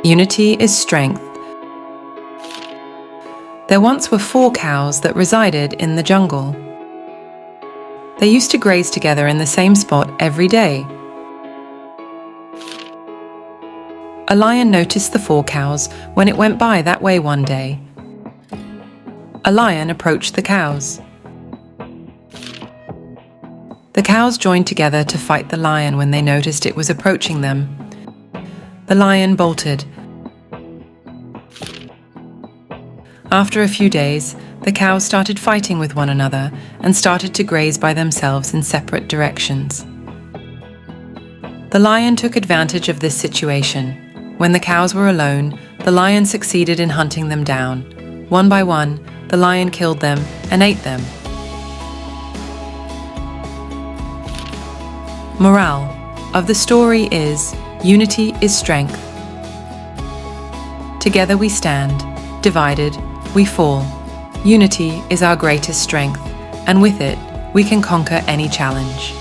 Unity is strength. There once were 4 cows that resided in the jungle. They used to graze together in the same spot every day. A lion noticed the 4 cows when it went by that way one day. A lion approached the cows. The cows joined together to fight the lion when they noticed it was approaching them. The lion bolted. After a few days, the cows started fighting with one another and started to graze by themselves in separate directions. The lion took advantage of this situation. When the cows were alone, the lion succeeded in hunting them down. One by one, the lion killed them and ate them. Morale of the story is, unity is strength. Together we stand, divided we fall. Unity is our greatest strength, and with it, we can conquer any challenge.